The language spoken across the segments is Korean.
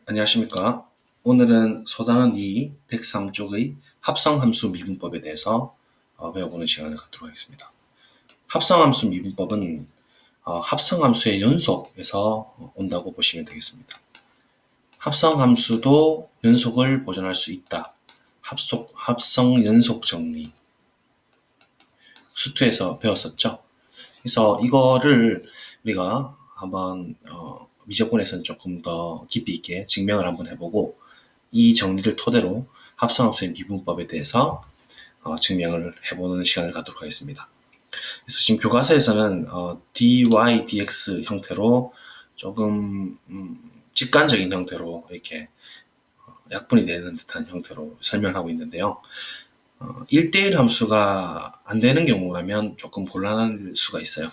안녕하십니까. 오늘은 소단원 2 103쪽의 합성함수 미분법에 대해서 배워보는 시간을 갖도록 하겠습니다. 합성함수 미분법은 합성함수의 연속에서 온다고 보시면 되겠습니다. 합성함수도 연속을 보존할 수 있다. 합성 연속 정리 수투에서 배웠었죠. 그래서 이거를 우리가 한번 미적분에서는 조금 더 깊이 있게 증명을 한번 해보고 이 정리를 토대로 합성함수의 미분법에 대해서 증명을 해보는 시간을 갖도록 하겠습니다. 그래서 지금 교과서에서는 dy, dx 형태로 조금 직관적인 형태로 이렇게 약분이 되는 듯한 형태로 설명하고 있는데요. 1대1 함수가 안 되는 경우라면 조금 곤란할 수가 있어요.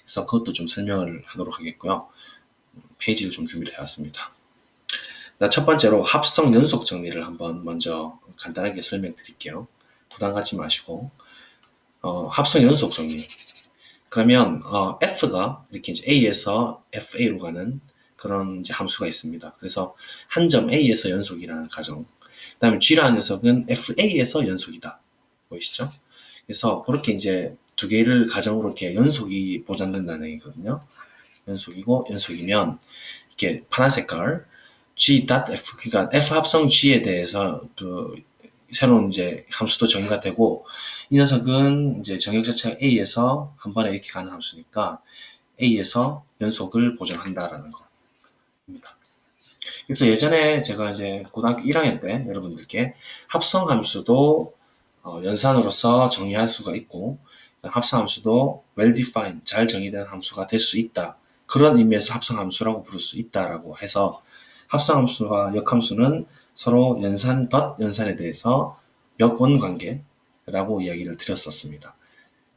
그래서 그것도 좀 설명을 하도록 하겠고요. 페이지를 좀 준비를 해왔습니다. 첫 번째로 합성 연속 정리를 한번 먼저 간단하게 설명드릴게요. 부담 갖지 마시고 합성 연속 정리. 그러면 f가 이렇게 이제 a에서 fa로 가는 그런 이제 함수가 있습니다. 그래서 한 점 a에서 연속이라는 가정. 그다음에 g라는 녀석은 fa에서 연속이다. 보이시죠? 그래서 그렇게 이제 두 개를 가정으로 이렇게 연속이 보장된다는 얘기거든요. 연속이고 연속이면 이렇게 파란 색깔 g.f 그러니까 f 합성 g에 대해서 그 새로운 이제 함수도 정의가 되고 이 녀석은 이제 정역 자체가 a에서 한 번에 이렇게 가는 함수니까 a에서 연속을 보존한다라는 겁니다. 그래서 예전에 제가 이제 고등학교 1학년 때 여러분들께 합성 함수도 연산으로서 정의할 수가 있고 합성 함수도 well defined 잘 정의된 함수가 될 수 있다. 그런 의미에서 합성 함수라고 부를 수 있다라고 해서 합성 함수와 역함수는 서로 연산 덧 연산에 대해서 역원 관계라고 이야기를 드렸었습니다.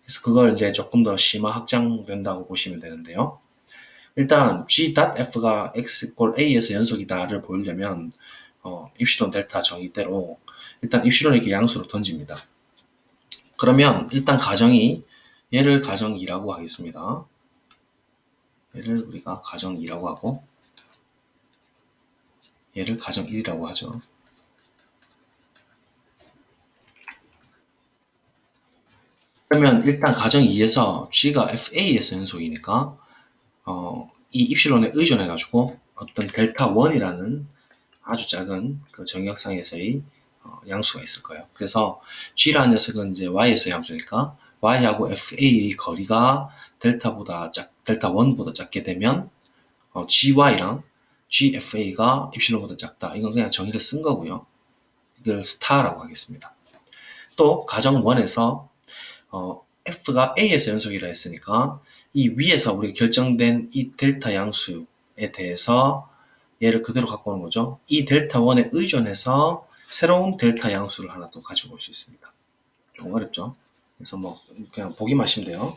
그래서 그걸 이제 조금 더 심화 확장된다고 보시면 되는데요. 일단 g.f가 x 꼴 a에서 연속이다를 보이려면 입시론 델타 정의대로 일단 입시론을 이렇게 양수로 던집니다. 그러면 일단 가정이 얘를 가정 2라고 하겠습니다. 얘를 우리가 가정 2라고 하고 얘를 가정 1이라고 하죠. 그러면 일단 가정 2에서 g가 fa에서 연속이니까 이 입시론에 의존해가지고 어떤 델타 1이라는 아주 작은 그 정역상에서의 양수가 있을 거예요. 그래서 g라는 녀석은 이제 y에서의 함수니까 y하고 fa의 거리가 델타 1보다 작게 되면 gy랑 gfa가 입실론보다 작다. 이건 그냥 정의를 쓴 거고요. 이걸 스타라고 하겠습니다. 또 가정 1에서 f가 a에서 연속이라 했으니까 이 위에서 우리가 결정된 이 델타 양수에 대해서 얘를 그대로 갖고 오는 거죠. 이 델타 1에 의존해서 새로운 델타 양수를 하나 또 가지고 올 수 있습니다. 좀 어렵죠? 그래서 뭐 그냥 보기만 하시면 돼요.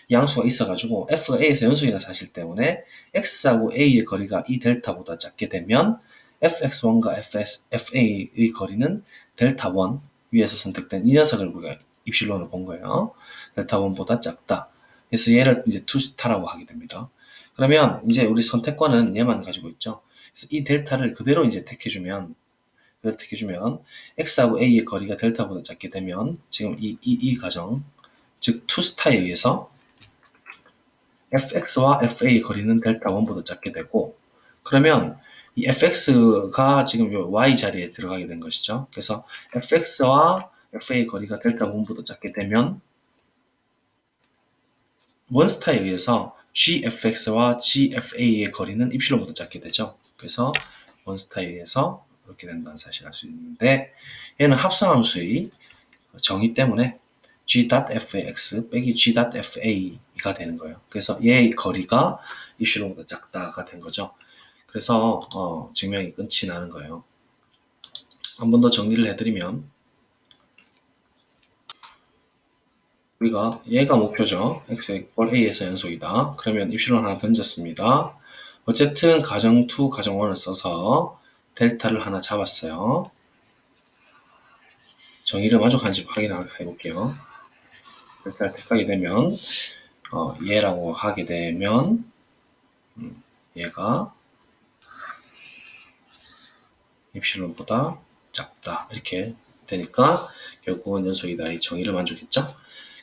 이 양수가 있어가지고 f가 a에서 연속이라는 사실 때문에 x하고 a의 거리가 이 델타보다 작게 되면 fx1과 fa의 거리는 델타 1 위에서 선택된 이 녀석을 우리가 입실론을 본 거예요. 델타 1보다 작다. 그래서 얘를 이제 투스타라고 하게 됩니다. 그러면 이제 우리 선택권은 얘만 가지고 있죠. 그래서 이 델타를 그대로 이제 택해주면 x하고 a의 거리가 델타보다 작게 되면 지금 이 가정 즉 투스타에 의해서 fx와 fa의 거리는 델타 1보다 작게 되고 그러면 이 fx가 지금 요 y 자리에 들어가게 된 것이죠. 그래서 fx와 fa의 거리가 델타 1보다 작게 되면 원스타에 의해서 gfx와 gfa의 거리는 입실론보다 작게 되죠. 그래서 원스타에 의해서 이렇게 된다는 사실을 알 수 있는데 얘는 합성함수의 정의 때문에 g.fx 빼기 g.fa가 되는 거예요. 그래서 얘의 거리가 입실론보다 작다가 된 거죠. 그래서 증명이 끝이 나는 거예요. 한 번 더 정리를 해드리면 우리가 얘가 목표죠. x = a에서 연속이다. 그러면 입실론 하나 던졌습니다. 어쨌든 가정 2, 가정 1을 써서 델타를 하나 잡았어요. 정의를 만족하는지 확인해 볼게요. 델타를 택하게 되면 얘라고 하게 되면 얘가 입실론보다 작다. 이렇게 되니까 결국은 연속이다. 이 정의를 만족했죠.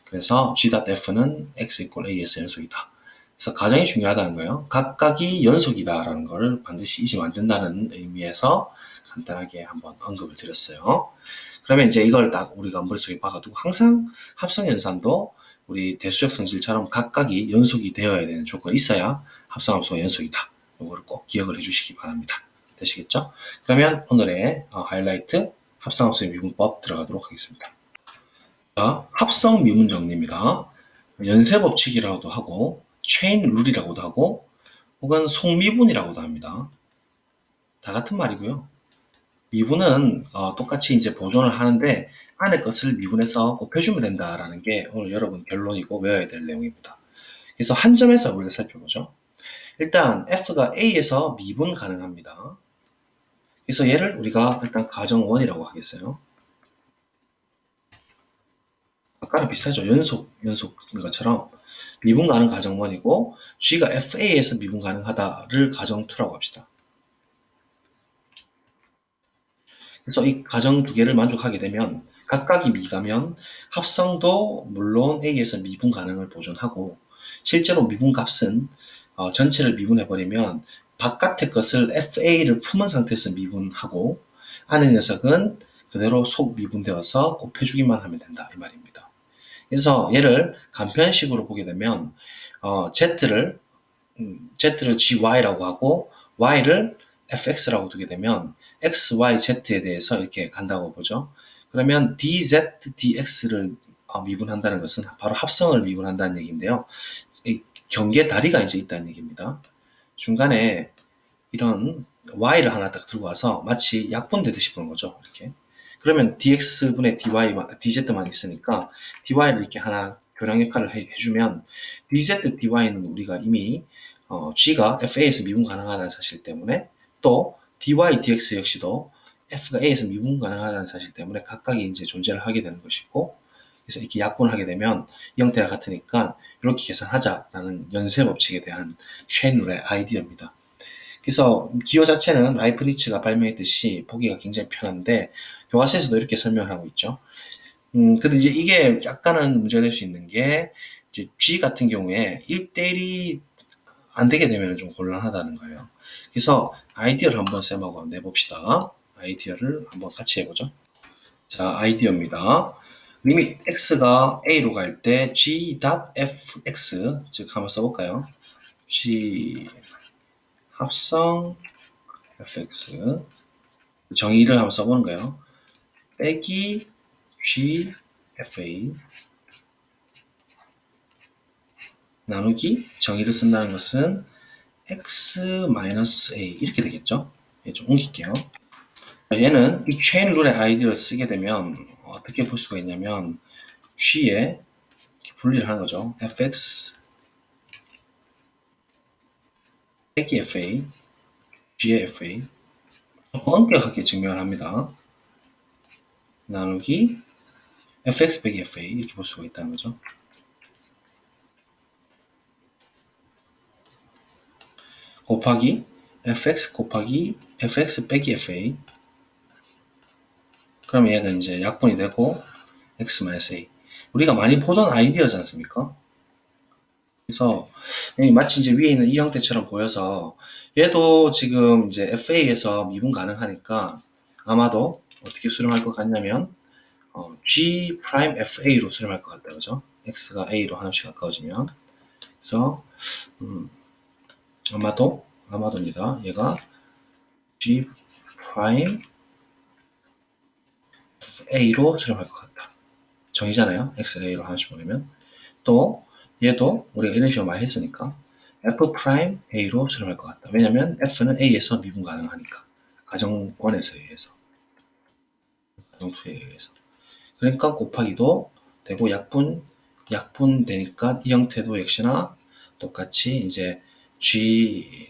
그래서 G.F는 X 이퀄 A에서 연속이다. 그래서 가정이 중요하다는 거예요. 각각이 연속이다라는 것을 반드시 잊으면 안 된다는 의미에서 간단하게 한번 언급을 드렸어요. 그러면 이제 이걸 딱 우리가 머릿속에 박아두고 항상 합성연산도 우리 대수적 성질처럼 각각이 연속이 되어야 되는 조건이 있어야 합성함수가 연속이다. 이거를 꼭 기억을 해주시기 바랍니다. 되시겠죠? 그러면 오늘의 하이라이트 합성함수의 미분법 들어가도록 하겠습니다. 자, 합성 미분 정리입니다. 연쇄 법칙이라고도 하고 체인 룰이라고도 하고 혹은 속미분이라고도 합니다. 다 같은 말이고요. 미분은 똑같이 이제 보존을 하는데 안의 것을 미분해서 곱해주면 된다라는 게 오늘 여러분 결론이고 외워야 될 내용입니다. 그래서 한 점에서 우리가 살펴보죠. 일단 F가 A에서 미분 가능합니다. 그래서 얘를 우리가 일단 가정 1이라고 하겠어요. 아까랑 비슷하죠. 연속인 것처럼 미분 가능 가정 1이고 G가 FA에서 미분 가능하다를 가정 2라고 합시다. 그래서 이 가정 두 개를 만족하게 되면 각각이 미가면 합성도 물론 A에서 미분 가능을 보존하고 실제로 미분 값은 전체를 미분해버리면 바깥의 것을 FA를 품은 상태에서 미분하고 안의 녀석은 그대로 속 미분되어서 곱해주기만 하면 된다 이 말입니다. 그래서 얘를 간편식으로 보게 되면 Z를 GY라고 하고 Y를 fx라고 두게 되면 x, y, z에 대해서 이렇게 간다고 보죠. 그러면 dz, dx를 미분한다는 것은 바로 합성을 미분한다는 얘기인데요. 이 경계 다리가 이제 있다는 얘기입니다. 중간에 이런 y를 하나 딱 들고 와서 마치 약분되듯이 보는 거죠. 이렇게. 그러면 dx분의 dz만 있으니까 dy를 이렇게 하나 교량 역할을 해주면 dz, dy는 우리가 이미 g가 fa에서 미분 가능하다는 사실 때문에 또 dy, dx 역시도 f가 a에서 미분 가능하다는 사실 때문에 각각이 이제 존재를 하게 되는 것이고 그래서 이렇게 약분을 하게 되면 이 형태가 같으니까 이렇게 계산하자라는 연쇄 법칙에 대한 체인룰의 아이디어입니다. 그래서 기호 자체는 라이프니츠가 발명했듯이 보기가 굉장히 편한데 교과서에서도 이렇게 설명을 하고 있죠. 근데 이제 이게 약간은 문제가 될 수 있는 게 이제 G 같은 경우에 1대1이 안 되게 되면 좀 곤란하다는 거예요. 그래서 아이디어를 한번 쌤하고 내봅시다. 아이디어를 한번 같이 해보죠. 자, 아이디어입니다. 리밋 x가 a로 갈 때 g.fx 즉 한번 써볼까요? g 합성 fx 정의를 한번 써보는 거예요. 빼기 g fa 나누기 정의를 쓴다는 것은 x-a 이렇게 되겠죠? 좀 옮길게요. 얘는 이 체인 룰의 아이디어를 쓰게 되면 어떻게 볼 수가 있냐면 g에 분리를 하는 거죠. fx 빼기 fa g의 fa 엄격하게 증명을 합니다. 나누기 fx 빼기 fa 이렇게 볼 수가 있다는 거죠. 곱하기 fx 곱하기 fx 빼기 fa 그럼 얘가 이제 약분이 되고 x-a 우리가 많이 보던 아이디어지 않습니까? 그래서 마치 이제 위에 있는 이 형태처럼 보여서 얘도 지금 이제 FA에서 미분 가능하니까 아마도 어떻게 수렴할 것 같냐면 G 프라임 FA로 수렴할 것 같다 그죠? X가 A로 하나씩 가까워지면 그래서 아마도입니다. 얘가 G 프라임 FA로 수렴할 것 같다. 정의잖아요. X를 A로 하나씩 보내면 또 얘도 우리가 이런 식으로 많이 했으니까 F 프라임 A로 수렴할 것 같다. 왜냐면 F는 A에서 미분 가능하니까. 가정 1에서 의해서. 가정 2에 의해서. 그러니까 곱하기도 되고 약분 되니까 이 형태도 역시나 똑같이 이제 G.F의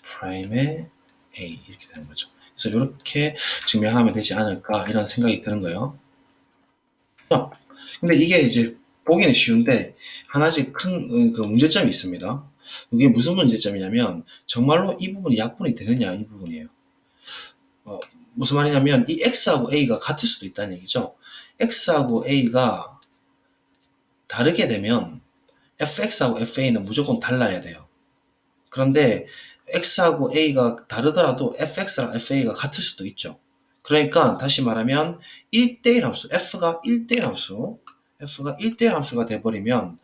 프라임의 A 이렇게 되는 거죠. 그래서 이렇게 증명하면 되지 않을까 이런 생각이 드는 거예요. 근데 이게 이제 보기는 쉬운데 하나씩 큰 그 문제점이 있습니다. 이게 무슨 문제점이냐면 정말로 이 부분이 약분이 되느냐 이 부분이에요. 무슨 말이냐면 이 x하고 a가 같을 수도 있다는 얘기죠. x하고 a가 다르게 되면 fx하고 fa는 무조건 달라야 돼요. 그런데 x하고 a가 다르더라도 fx랑 fa가 같을 수도 있죠. 그러니까 다시 말하면 1대1 함수, f가 1대1 함수가 돼버리면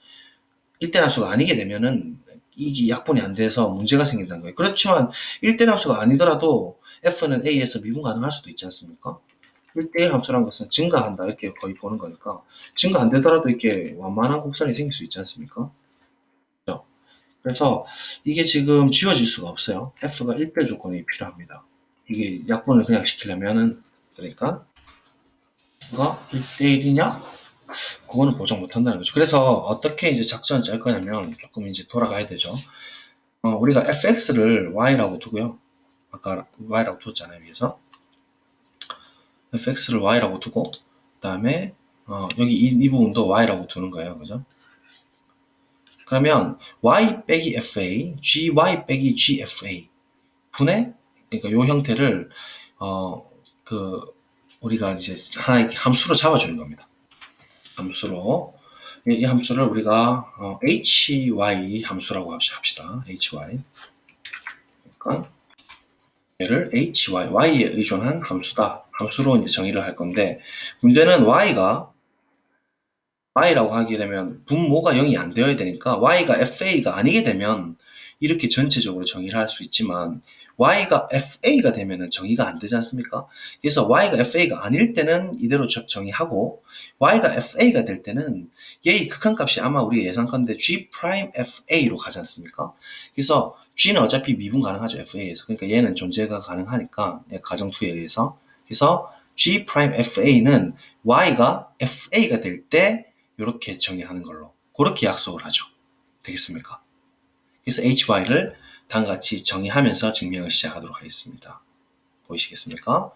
1대1 함수가 아니게 되면은 이게 약분이 안 돼서 문제가 생긴다는 거예요. 그렇지만 1대1 함수가 아니더라도 f는 a에서 미분 가능할 수도 있지 않습니까? 1대1 함수라는 것은 증가한다 이렇게 거의 보는 거니까 증가 안 되더라도 이렇게 완만한 곡선이 생길 수 있지 않습니까? 그렇죠? 그래서 이게 지금 지워질 수가 없어요. f가 1대1 조건이 필요합니다. 이게 약분을 그냥 시키려면은 그러니까 f가 1대1이냐? 그거는 보장 못한다는 거죠. 그래서 어떻게 이제 작전을 짤 거냐면 조금 이제 돌아가야 되죠. 우리가 fx를 y라고 두고요. 아까 y라고 뒀잖아요, 위에서. fx를 y라고 두고, 그 다음에, 여기 이 부분도 y라고 두는 거예요. 그죠? 그러면 y 빼기 fa, gy 빼기 gfa 분의, 그러니까 요 형태를, 그, 우리가 이제 하나의 함수로 잡아주는 겁니다. 함수로. 이 함수를 우리가 hy 함수라고 합시다. hy. 그러니까 얘를 y에 의존한 함수다. 함수로 이제 정의를 할 건데 문제는 y라고 하게 되면 분모가 0이 안 되어야 되니까 y가 fa가 아니게 되면 이렇게 전체적으로 정의를 할 수 있지만 y가 fa가 되면 정의가 안 되지 않습니까? 그래서 y가 fa가 아닐 때는 이대로 정의하고 y가 fa가 될 때는 얘의 극한값이 아마 우리 예상컨대 g'fa로 가지 않습니까? 그래서 g는 어차피 미분 가능하죠, fa에서. 그러니까 얘는 존재가 가능하니까 가정2에 의해서. 그래서 g'fa는 y가 fa가 될 때 이렇게 정의하는 걸로 그렇게 약속을 하죠. 되겠습니까? 그래서 hy를 다음과 같이 정의하면서 증명을 시작하도록 하겠습니다. 보이시겠습니까?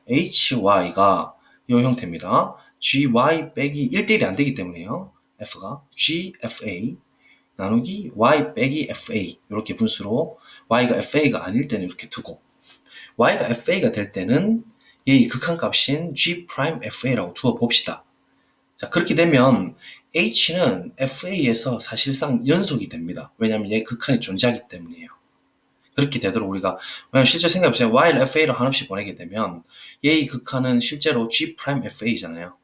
hy가 이 형태입니다. gy 빼기 1대1이 안 되기 때문에요. f가 gfa 나누기 y 빼기 fa 이렇게 분수로 y가 fa가 아닐 때는 이렇게 두고 y가 fa가 될 때는 얘의 극한값인 g'fa라고 두어 봅시다. 자, 그렇게 되면 h는 fa에서 사실상 연속이 됩니다. 왜냐하면 얘 극한이 존재하기 때문이에요. 그렇게 되도록 우리가, 왜냐면 실제 생각해보세요. y를 fa로 한없이 보내게 되면 얘의 극한은 실제로 g'fa잖아요.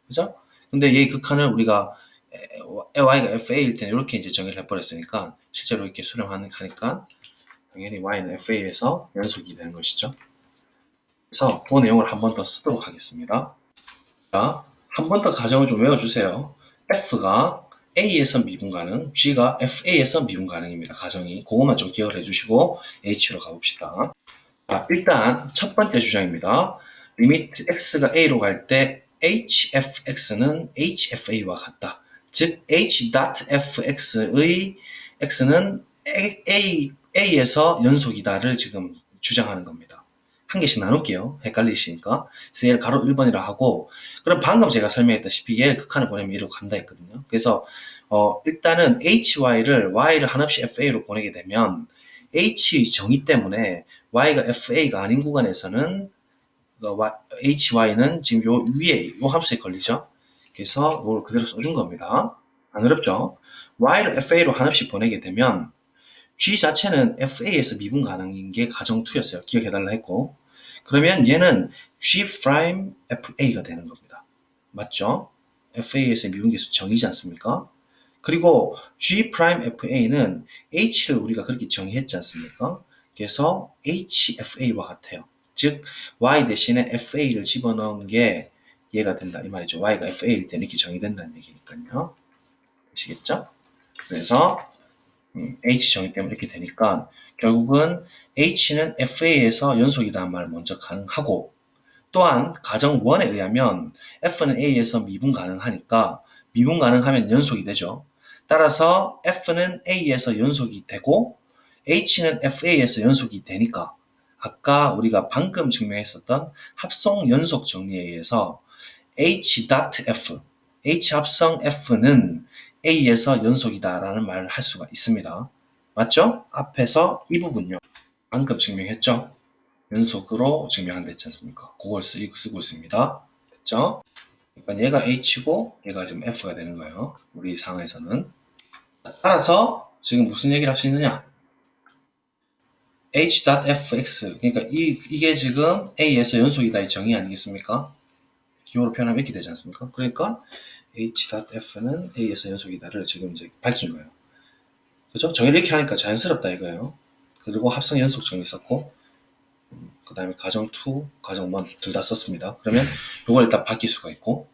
그죠? 근데 얘의 극한을 우리가 y가 fa일 때는 이렇게 이제 정의를 해버렸으니까 실제로 이렇게 수렴하니까 당연히 y는 fa에서 연속이 되는 것이죠. 그래서 그 내용을 한 번 더 쓰도록 하겠습니다. 자, 한 번 더 가정을 좀 외워주세요. F가 A에서 미분 가능, G가 FA에서 미분 가능입니다. 가정이. 그것만 좀 기억을 해주시고 H로 가봅시다. 자, 일단 첫 번째 주장입니다. 리미트 X가 A로 갈 때 HFX는 HFA와 같다. 즉 H.fx의 X는 A에서 연속이다를 지금 주장하는 겁니다. 한 개씩 나눌게요. 헷갈리시니까. 그래서 얘를 가로 1번이라 하고, 그럼 방금 제가 설명했다시피 얘를 극한을 보내면 이리로 간다 했거든요. 그래서 일단은 hy를 y를 한없이 fa로 보내게 되면 h의 정의 때문에 y가 fa가 아닌 구간에서는 hy는 지금 요 위에 요 함수에 걸리죠. 그래서 이걸 그대로 써준 겁니다. 안 어렵죠? y를 fa로 한없이 보내게 되면 G 자체는 FA에서 미분 가능인 게 가정2였어요. 기억해달라 했고. 그러면 얘는 G'FA가 되는 겁니다. 맞죠? FA에서 미분계수 정의지 않습니까? 그리고 G'FA는 H를 우리가 그렇게 정의했지 않습니까? 그래서 HFA와 같아요. 즉, Y 대신에 FA를 집어넣은 게 얘가 된다. 이 말이죠. Y가 FA일 때 이렇게 정의된다는 얘기니까요. 아시겠죠? 그래서 H 정의 때문에 이렇게 되니까 결국은 H는 FA에서 연속이다는 말을 먼저 가능하고 또한 가정 1에 의하면 F는 A에서 미분 가능하니까 미분 가능하면 연속이 되죠. 따라서 F는 A에서 연속이 되고 H는 FA에서 연속이 되니까 아까 우리가 방금 증명했었던 합성 연속 정리에 의해서 H.F, H 합성 F는 A에서 연속이다라는 말을 할 수가 있습니다. 맞죠? 앞에서 이 부분요. 방금 증명했죠? 연속으로 증명한다 했지 않습니까? 그걸 쓰고 있습니다. 됐죠? 그러니까 얘가 H고 얘가 지금 F가 되는 거예요. 우리 상황에서는. 따라서 지금 무슨 얘기를 할 수 있느냐? H.fx 그러니까 이게 지금 A에서 연속이다 이 정의 아니겠습니까? 기호로 표현하면 이렇게 되지 않습니까? 그러니까 H.f는 A에서 연속이다를 지금 이제 밝힌 거예요. 그죠? 정의를 이렇게 하니까 자연스럽다 이거예요. 그리고 합성 연속 정의 썼고 그 다음에 가정 2, 가정 1 둘 다 썼습니다. 그러면 이걸 일단 바뀔 수가 있고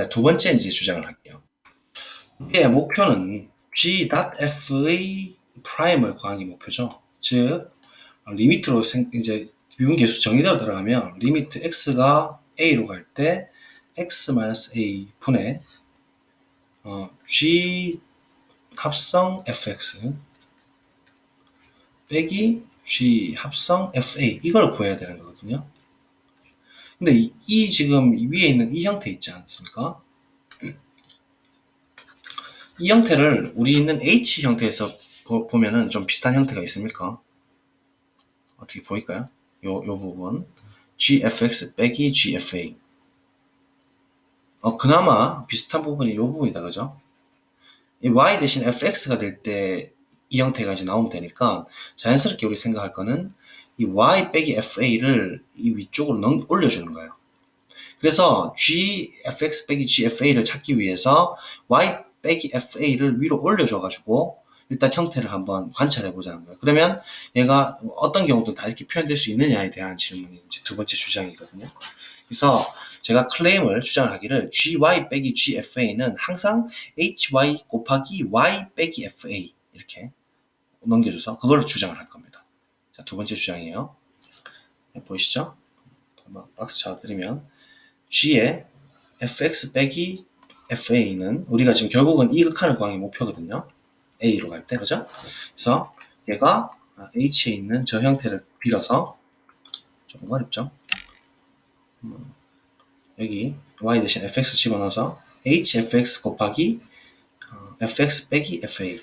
두 번째 이제 주장을 할게요. 우리의 목표는 G.F의 프라임을 구하는 게 목표죠. 즉 리미트로 이제 미분계수 정의대로 들어가면 리미트 x가 a로 갈 때 x-a 분의 g 합성 fx 빼기 g 합성 fa 이걸 구해야 되는 거거든요. 근데 이 지금 위에 있는 이 형태 있지 않습니까? 이 형태를 우리 있는 h 형태에서 보면은 좀 비슷한 형태가 있습니까? 어떻게 보일까요? 요 부분 gfx 빼기 gfa 그나마 비슷한 부분이 이 부분이다, 그죠? 이 y 대신 fx가 될 때 이 형태가 이제 나오면 되니까 자연스럽게 우리 생각할 거는 이 y 빼기 fa를 이 위쪽으로 올려주는 거예요. 그래서 gfx 빼기 gfa를 찾기 위해서 y 빼기 fa를 위로 올려줘가지고 일단 형태를 한번 관찰해 보자는 거예요. 그러면 얘가 어떤 경우도 다 이렇게 표현될 수 있느냐에 대한 질문이 이제 두 번째 주장이거든요. 그래서 제가 클레임을 주장을 하기를 gy 빼기 gfa는 항상 hy 곱하기 y 빼기 fa 이렇게 넘겨줘서 그걸로 주장을 할 겁니다. 자, 두 번째 주장이에요. 보이시죠? 한번 박스 쳐드리면 g의 fx 빼기 fa는 우리가 지금 결국은 이 극한을 구하는 게 목표거든요. a로 갈 때, 그죠? 그래서 얘가 h에 있는 저 형태를 빌어서 좀 어렵죠? 여기 y 대신 fx 집어넣어서 hfx 곱하기 fx 빼기 fa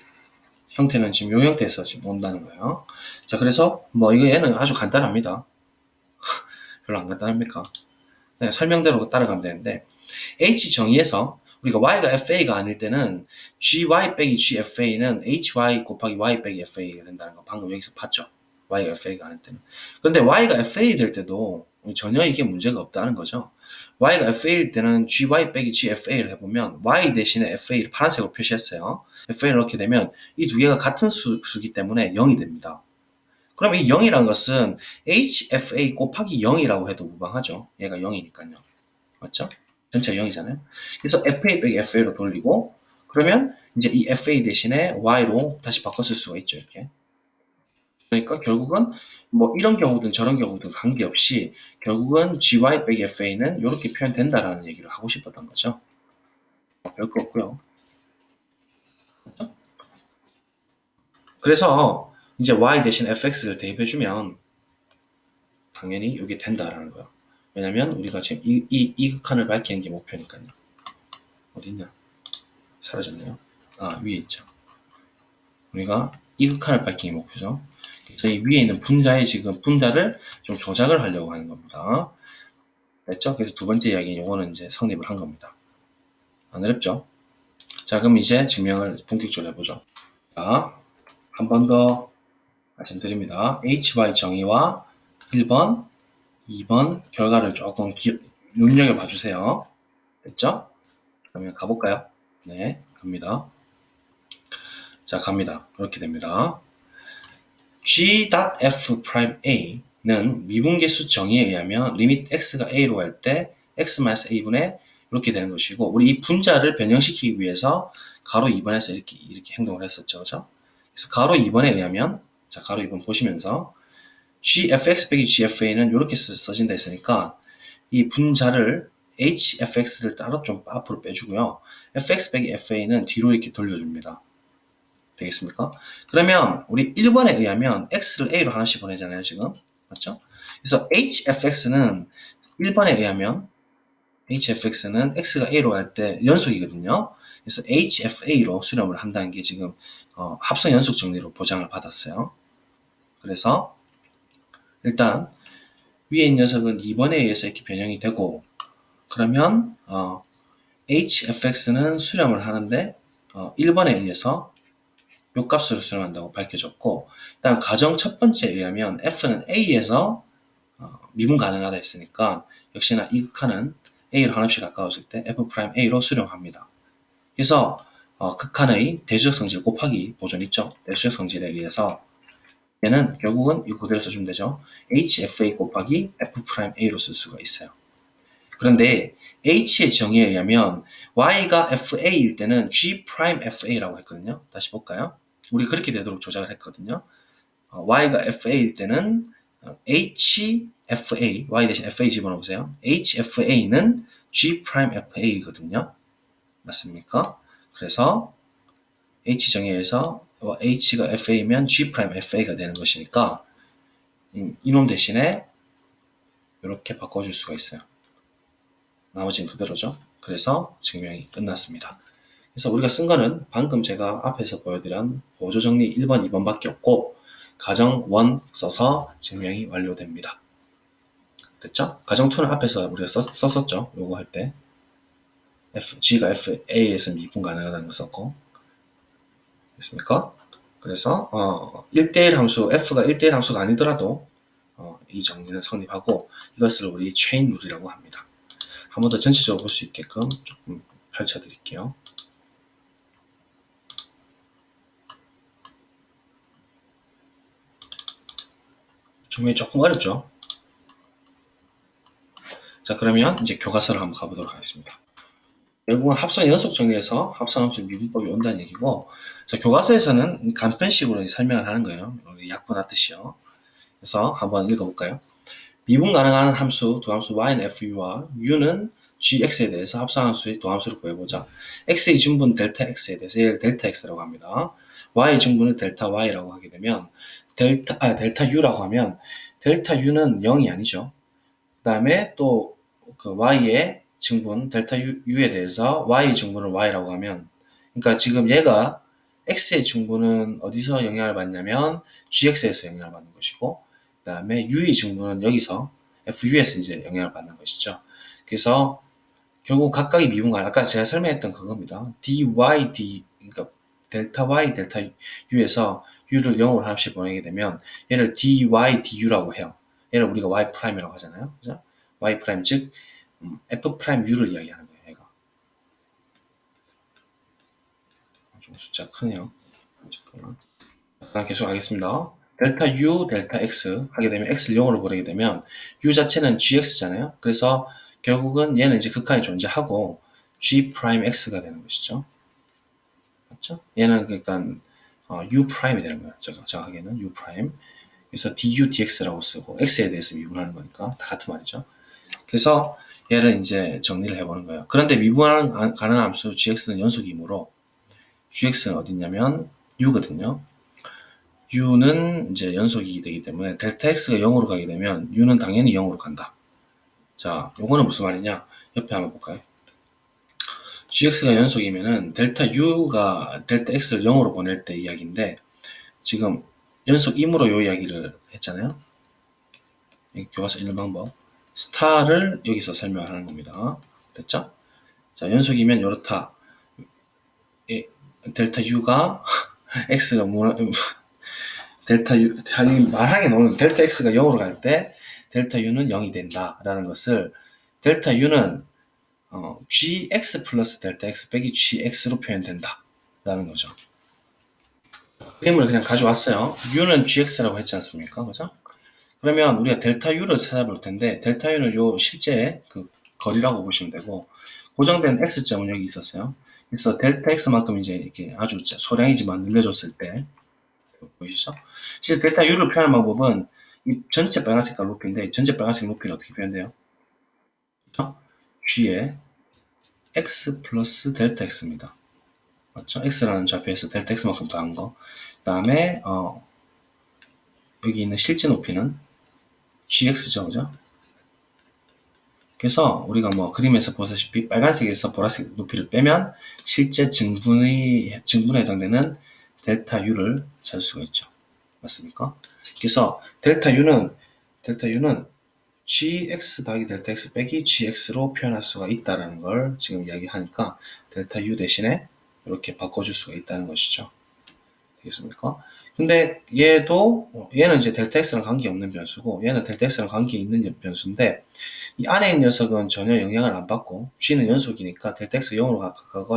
형태는 지금 이 형태에서 지금 온다는 거예요. 자, 그래서 뭐 이거 얘는 아주 간단합니다. 별로 안 간단합니까? 네, 설명대로 따라가면 되는데 h 정의에서 우리가 y가 fa가 아닐 때는 gy 빼기 gfa는 hy 곱하기 y 빼기 fa가 된다는 거 방금 여기서 봤죠? y가 fa가 아닐 때는. 그런데 y가 fa 될 때도 전혀 이게 문제가 없다는 거죠. y가 fa일 때는 gy 빼기 gfa를 해보면 y 대신에 fa를 파란색으로 표시했어요. fa를 넣게 되면 이 두 개가 같은 수기 때문에 0이 됩니다. 그럼 이 0이란 것은 hfa 곱하기 0이라고 해도 무방하죠. 얘가 0이니까요. 맞죠? 전체가 0이잖아요. 그래서 fa 빼기 fa로 돌리고 그러면 이제 이 fa 대신에 y로 다시 바꿔 쓸 수가 있죠. 이렇게. 그러니까 결국은 뭐 이런 경우든 저런 경우든 관계없이 결국은 gy 빼기 fa는 이렇게 표현된다라는 얘기를 하고 싶었던 거죠. 별거 없고요. 그래서 이제 y 대신 fx를 대입해주면 당연히 이게 된다라는 거예요. 왜냐면 우리가 지금 이 극한을 밝히는 게 목표니까요. 어딨냐? 사라졌네요. 위에 있죠. 우리가 이 극한을 밝히는 게 목표죠. 그래서 이 위에 있는 분자의 지금 분자를 좀 조작을 하려고 하는 겁니다. 됐죠? 그래서 두 번째 이야기 요거는 이제 성립을 한 겁니다. 안 어렵죠? 자, 그럼 이제 증명을 본격적으로 해보죠. 자, 한 번 더 말씀드립니다. HY 정의와 1번, 2번 결과를 조금 눈여겨봐 주세요. 됐죠? 그러면 가볼까요? 네, 갑니다. 자, 갑니다. 이렇게 됩니다. G.F'A는 미분계수 정의에 의하면 리밋 x가 a로 갈 때 x-a분의 이렇게 되는 것이고 우리 이 분자를 변형시키기 위해서 가로 2번에서 이렇게 행동을 했었죠. 그죠? 그래서 가로 2번에 의하면 자, 가로 2번 보시면서 gfx 빼기 gfa는 이렇게 써진다 했으니까 이 분자를 hfx를 따로 좀 앞으로 빼주고요. fx 빼기 fa는 뒤로 이렇게 돌려줍니다. 되겠습니까? 그러면 우리 1번에 의하면 x를 a로 하나씩 보내잖아요, 지금. 맞죠? 그래서 hfx는 1번에 의하면 hfx는 x가 a로 갈 때 연속이거든요. 그래서 hfa로 수렴을 한다는 게 지금 합성 연속 정리로 보장을 받았어요. 그래서 일단 위에 있는 녀석은 2번에 의해서 이렇게 변형이 되고, 그러면 hfx는 수렴을 하는데 1번에 의해서 요 값으로 수렴한다고 밝혀졌고, 일단 가정 첫 번째에 의하면 f는 a에서 미분 가능하다 했으니까 역시나 이 극한은 a로 한없이 가까워질 때 f'a로 수렴합니다. 그래서 극한의 대수적 성질 곱하기 보존 있죠. 대수적 성질에 의해서 얘는 결국은 이거 그대로 써주면 되죠. hfa 곱하기 f'a로 쓸 수가 있어요. 그런데 h의 정의에 의하면 y가 fa일 때는 g'fa라고 했거든요. 다시 볼까요? 우리 그렇게 되도록 조작을 했거든요. y가 fa일 때는 hfa, y 대신 fa 집어넣어보세요. hfa는 g'fa거든요. 맞습니까? 그래서 h 정의에서 h가 fa면 g'fa가 되는 것이니까 이놈 대신에 이렇게 바꿔줄 수가 있어요. 나머지는 그대로죠. 그래서 증명이 끝났습니다. 그래서 우리가 쓴 거는 방금 제가 앞에서 보여드린 보조정리 1번, 2번밖에 없고 가정 1 써서 증명이 완료됩니다. 됐죠? 가정 2는 앞에서 우리가 썼었죠. 요거 할 때 G가 FA에서 미분 가능하다는 거 썼고, 됐습니까? 그래서 1대1 함수, F가 1대1 함수가 아니더라도 이 정리는 성립하고 이것을 우리 체인 룰이라고 합니다. 한 번 더 전체적으로 볼 수 있게끔 조금 펼쳐드릴게요. 정말 조금 어렵죠? 자, 그러면 이제 교과서를 한번 가보도록 하겠습니다. 결국은 합성 연속 정리해서 합성함수 미분법이 온다는 얘기고, 자, 교과서에서는 간편식으로 설명을 하는 거예요. 약분하듯이요. 그래서 한번 읽어볼까요? 미분 가능한 함수, 두 함수 y는 fu와 u는 gx에 대해서 합성함수의 도함수를 구해보자. x의 증분 델타 x에 대해서 얘를 델타 x라고 합니다. y의 증분을 델타 y라고 하게 되면 델타 u라고 하면 델타 u는 0이 아니죠. 그 다음에 또 그 y의 증분 델타 u에 대해서 y의 증분을 y라고 하면, 그러니까 지금 얘가 x의 증분은 어디서 영향을 받냐면 gx에서 영향을 받는 것이고, 그 다음에 u의 증분은 여기서 fu에서 이제 영향을 받는 것이죠. 그래서 결국 각각의 미분관, 아까 제가 설명했던 그겁니다. dy, 그러니까 델타 y, 델타 u에서 u를 0으로 하나씩 보내게 되면 얘를 dy, du라고 해요. 얘를 우리가 y'이라고 하잖아요. 그죠? y', 즉 f'u를 이야기하는 거예요. 얘가. 좀 숫자 크네요. 잠깐만. 계속 하겠습니다. 델타 u, 델타 x 하게 되면 x를 0으로 보내게 되면 u 자체는 gx잖아요. 그래서 결국은 얘는 이제 극한이 존재하고 g'x가 되는 것이죠. 맞죠? 얘는 그러니까 u'이 되는 거예요. 정확하게는 u'. 그래서 du, dx라고 쓰고 x에 대해서 미분하는 거니까 다 같은 말이죠. 그래서 얘를 이제 정리를 해보는 거예요. 그런데 미분 가능한 함수 gx는 연속이므로 gx는 어디냐면 u거든요. u는 이제 연속이 되기 때문에 델타 x가 0으로 가게 되면 u는 당연히 0으로 간다. 자, 요거는 무슨 말이냐? 옆에 한번 볼까요? gx가 연속이면은 델타 u가 델타 x를 0으로 보낼 때 이야기인데, 지금 연속임으로 요 이야기를 했잖아요. 교과서 읽는 방법. 스타를 여기서 설명을 하는 겁니다. 됐죠? 자, 연속이면 요렇다. 델타 u가 x가 델타 u, 말하기 너무 델타 x가 0으로 갈 때 델타 u는 0이 된다라는 것을, 델타 u는 gx 플러스 델타 x 빼기 gx로 표현된다 라는 거죠. 그림을 그냥 가져왔어요. u는 gx라고 했지 않습니까? 그죠? 그러면 우리가 델타 u를 찾아볼 텐데, 델타 u는 요 실제 그 거리라고 보시면 되고, 고정된 x점은 여기 있었어요. 그래서 델타 x만큼 이제 이렇게 아주 소량이지만 늘려줬을 때, 보이시죠? 실제 델타 u를 표현하는 방법은 이 전체 빨간색깔 루피인데, 전체 빨간색 루피는 어떻게 표현돼요? 그렇죠? g에 x 플러스 델타 x입니다. 맞죠? x라는 좌표에서 델타 x만큼 더한 거. 그 다음에 여기 있는 실제 높이는 gx죠, 그죠? 그래서 우리가 뭐 그림에서 보다시피 빨간색에서 보라색 높이를 빼면 실제 증분에 해당되는 델타 u를 찾을 수가 있죠. 맞습니까? 그래서 델타 u는 gx 더하기 델타 x 빼기 gx로 표현할 수가 있다는 걸 지금 이야기하니까 델타 u 대신에 이렇게 바꿔줄 수가 있다는 것이죠. 되겠습니까? 근데 얘는 이제 델타 x랑 관계없는 변수고 얘는 델타 x랑 관계 있는 변수인데 이 안에 있는 녀석은 전혀 영향을 안 받고 g는 연속이니까 델타 x 0으로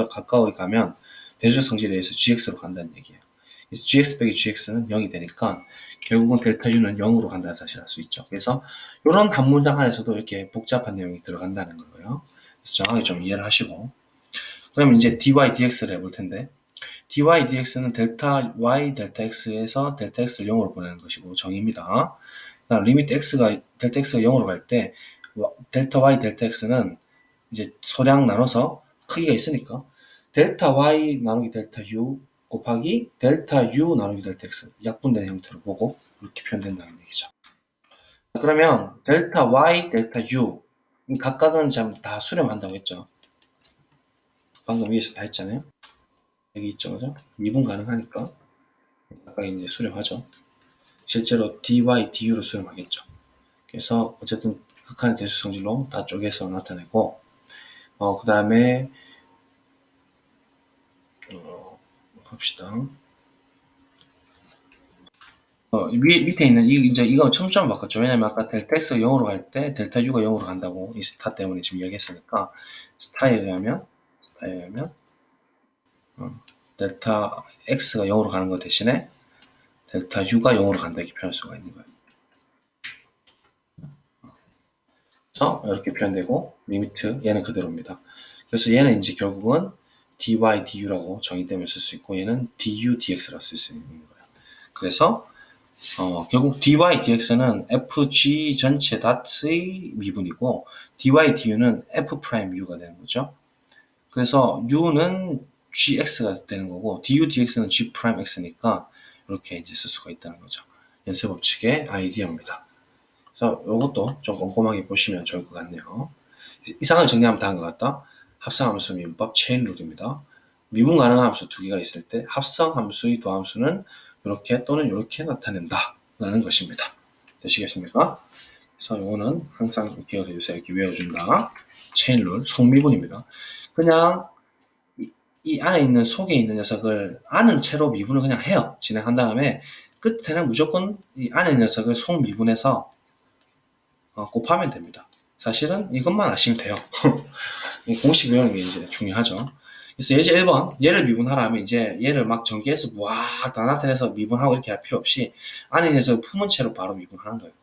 가까이 가면 대조적 성질에 의해서 gx로 간다는 얘기예요. 그래서 gx 빼기 gx는 0이 되니까 결국은 델타 u는 0으로 간다는 사실을 알 수 있죠. 그래서 이런 한 문장 안에서도 이렇게 복잡한 내용이 들어간다는 거예요. 그래서 정확하게 좀 이해를 하시고 그러면 이제 dy dx를 해볼 텐데 dy dx는 델타 y 델타 x에서 델타 x를 0으로 보내는 것이고 정의입니다. 리미트 델타 x가 0으로 갈 때 델타 y 델타 x는 이제 소량 나눠서 크기가 있으니까 델타 y 나누기 델타 u 곱하기 델타 u 나누기 델타 x 약분된 형태로 보고 이렇게 표현된다는 얘기죠. 그러면 델타 y 델타 u 각각은 다 수렴한다고 했죠. 방금 위에서 다 했잖아요. 여기 있죠, 그죠? 미분 가능하니까 각각 이제 수렴하죠. 실제로 dy, du로 수렴하겠죠. 그래서 어쨌든 극한의 대수 성질로 다 쪼개서 나타내고 그 다음에 봅시다. 밑에 있는 이제 이거 청점 바꿨죠. 왜냐면 아까 델타 x가 0으로 갈 때 델타 u가 0으로 간다고 이 스타 때문에 지금 이야기했으니까 스타에 의하면 델타 x가 0으로 가는 것 대신에 델타 u가 0으로 간다 이렇게 표현할 수가 있는 거예요. 그래서 이렇게 표현되고 리미트 얘는 그대로입니다. 그래서 얘는 이제 결국은 dy du라고 정의되면 쓸 수 있고 얘는 du dx라고 쓸 수 있는 거예요. 그래서 결국 dy dx는 fg 전체 닷의 미분이고 dy du는 f 프라임 u가 되는 거죠. 그래서 u는 gx가 되는 거고 du dx는 g 프라임 x니까 이렇게 이제 쓸 수가 있다는 거죠. 연쇄 법칙의 아이디어입니다. 그래서 이것도 좀 꼼꼼하게 보시면 좋을 것 같네요. 이상을 정리하면 다 한 것 같다. 합성함수 미분법 체인룰입니다. 미분 가능한 함수 두 개가 있을 때 합성함수의 도함수는 이렇게 또는 이렇게 나타낸다 라는 것입니다. 되시겠습니까? 그래서 이거는 항상 기억해 주세요. 이렇게 외워준다. 체인룰, 속미분입니다. 그냥 이 안에 있는 속에 있는 녀석을 아는 채로 미분을 그냥 해요. 진행한 다음에 끝에는 무조건 이 안에 있는 녀석을 속미분해서 곱하면 됩니다. 사실은 이것만 아시면 돼요. 공식 외우는 게 이제 중요하죠. 그래서 예제 1번, 얘를 미분하라면 이제 얘를 막 전개해서 다 나타내서 미분하고 이렇게 할 필요 없이 안에 있는 녀석을 품은 채로 바로 미분하는 거예요.